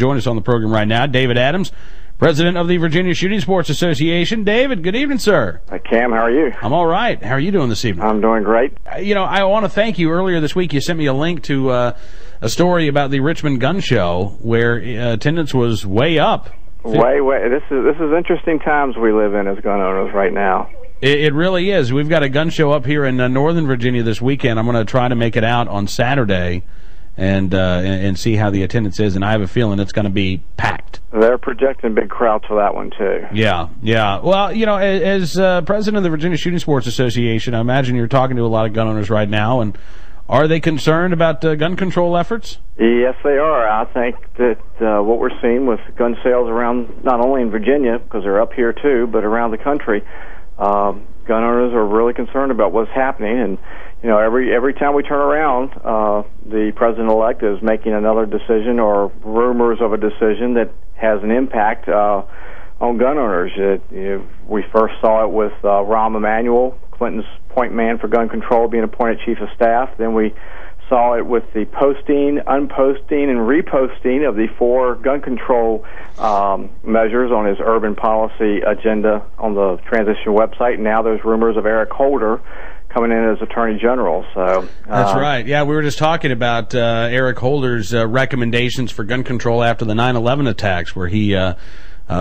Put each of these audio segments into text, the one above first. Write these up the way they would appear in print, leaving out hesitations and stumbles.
Join us on the program right now, David Adams, president of the Virginia Shooting Sports Association. David, good evening, sir. Hi, Cam. How are you? I'm all right. How are you doing this evening? I'm doing great. I want to thank you. Earlier this week, you sent me a link to a story about the Richmond Gun Show where attendance was way up. Way. This is interesting times we live in as gun owners right now. It really is. We've got a gun show up here in Northern Virginia this weekend. I'm going to try to make it out on Saturday and see how the attendance is, and I have a feeling it's going to be packed. They're projecting big crowds for that one, too. Yeah. Well, as president of the Virginia Shooting Sports Association, I imagine you're talking to a lot of gun owners right now, and are they concerned about gun control efforts? Yes, they are. I think that what we're seeing with gun sales around, not only in Virginia, because they're up here, too, but around the country, gun owners are really concerned about what's happening, and every time we turn around, the president-elect is making another decision or rumors of a decision that has an impact on gun owners. We first saw it with Rahm Emanuel, Clinton's point man for gun control, being appointed chief of staff. Then we saw it with the posting, unposting, and reposting of the 4 gun control measures on his urban policy agenda on the transition website. Now there's rumors of Eric Holder coming in as Attorney General. So that's right. Yeah, we were just talking about Eric Holder's recommendations for gun control after the 9/11 attacks, where he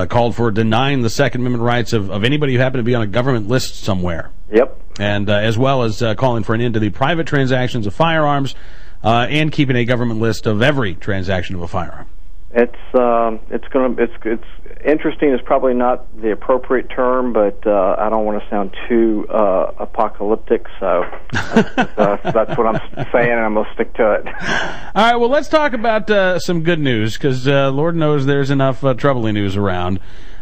called for denying the Second Amendment rights of anybody who happened to be on a government list somewhere. Yep. And as well as calling for an end to the private transactions of firearms and keeping a government list of every transaction of a firearm. It's interesting is probably not the appropriate term, but I don't want to sound too apocalyptic, so that's what I'm saying, and I'm going to stick to it. All right, well, let's talk about some good news, because Lord knows there's enough troubling news around.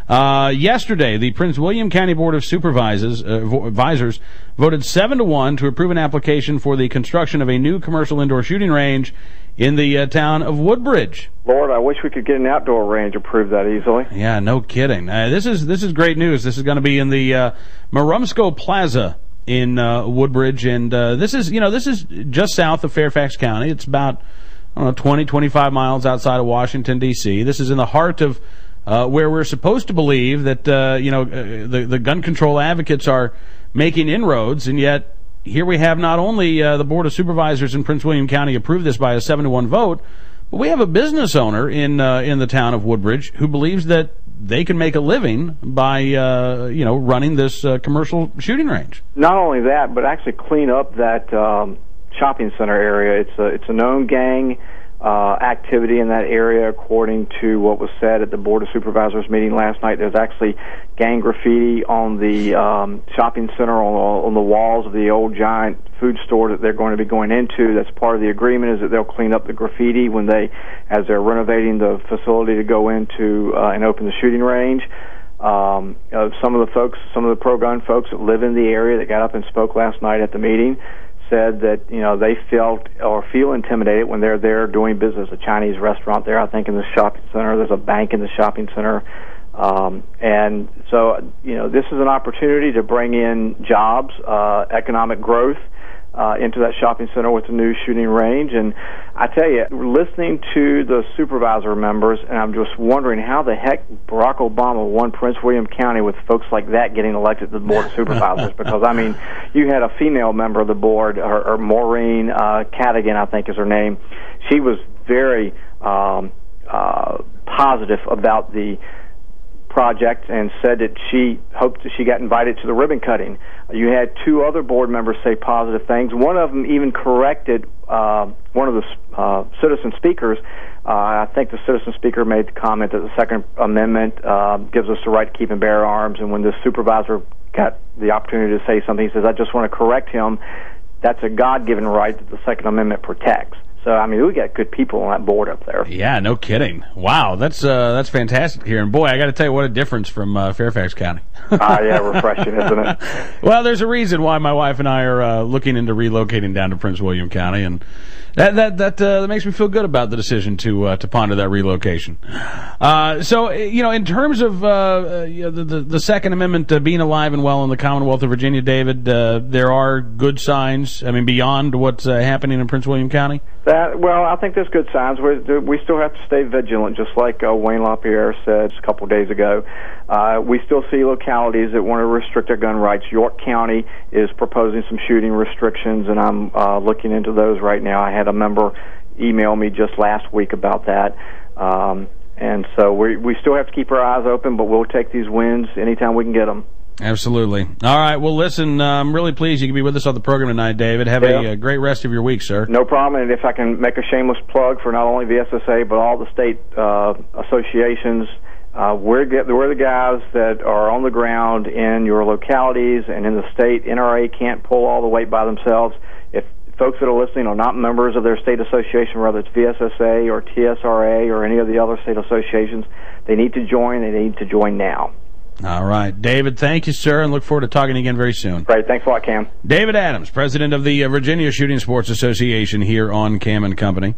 Yesterday, the Prince William County Board of Supervisors voted 7-1 to approve an application for the construction of a new commercial indoor shooting range in the town of Woodbridge. Lord, I wish we could get an outdoor range approved that easily. Yeah, no kidding. This is great news. This is going to be in the Marumsco Plaza in Woodbridge, and this is just south of Fairfax County. It's about 20, 25 miles outside of Washington D.C. This is in the heart of where we're supposed to believe that the gun control advocates are making inroads, and yet here we have not only the Board of Supervisors in Prince William County approve this by a 7-1 vote, but we have a business owner in the town of Woodbridge who believes that they can make a living by running this commercial shooting range. Not only that, but actually clean up that shopping center area. It's a known gang activity in that area, according to what was said at the Board of Supervisors meeting last night. There's actually gang graffiti on the shopping center, on the walls of the old giant food store that they're going to be going into. That's part of the agreement, is that they'll clean up the graffiti as they're renovating the facility to go into and open the shooting range. Some of the pro-gun folks that live in the area that got up and spoke last night at the meeting said that they felt or feel intimidated when they're there doing business. A Chinese restaurant there, I think, in the shopping center. There's a bank in the shopping center, and so this is an opportunity to bring in jobs, economic growth into that shopping center with the new shooting range. And I tell you, listening to the supervisor members, and I'm just wondering how the heck Barack Obama won Prince William County with folks like that getting elected to the Board of Supervisors. Because, I mean, you had a female member of the board, or Maureen Cadigan, I think is her name. She was very positive about the project and said that she hoped that she got invited to the ribbon cutting. You had 2 other board members say positive things. One of them even corrected one of the citizen speakers. I think the citizen speaker made the comment that the Second Amendment gives us the right to keep and bear arms, and when the supervisor got the opportunity to say something, he says, I just want to correct him. That's a God-given right that the Second Amendment protects. So, I mean, we got good people on that board up there. Yeah, no kidding. Wow, that's fantastic here. And, boy, I got to tell you, what a difference from Fairfax County. Yeah, refreshing, isn't it? Well, there's a reason why my wife and I are looking into relocating down to Prince William County, and that makes me feel good about the decision to ponder that relocation. So, in terms of the Second Amendment being alive and well in the Commonwealth of Virginia, David, there are good signs, I mean, beyond what's happening in Prince William County? Well, I think there's good signs. We still have to stay vigilant, just like Wayne LaPierre said a couple of days ago. We still see localities that want to restrict their gun rights. York County is proposing some shooting restrictions, and I'm looking into those right now. I had a member email me just last week about that. And so we still have to keep our eyes open, but we'll take these wins anytime we can get them. Absolutely. All right. Well, listen, I'm really pleased you can be with us on the program tonight, David. Have a great rest of your week, sir. No problem. And if I can make a shameless plug for not only the SSA, but all the state associations, we're the guys that are on the ground in your localities and in the state. NRA can't pull all the weight by themselves. If folks that are listening are not members of their state association, whether it's VSSA or TSRA or any of the other state associations, they need to join. They need to join now. All right. David, thank you, sir, and look forward to talking again very soon. Great. Thanks a lot, Cam. David Adams, president of the Virginia Shooting Sports Association here on Cam and Company.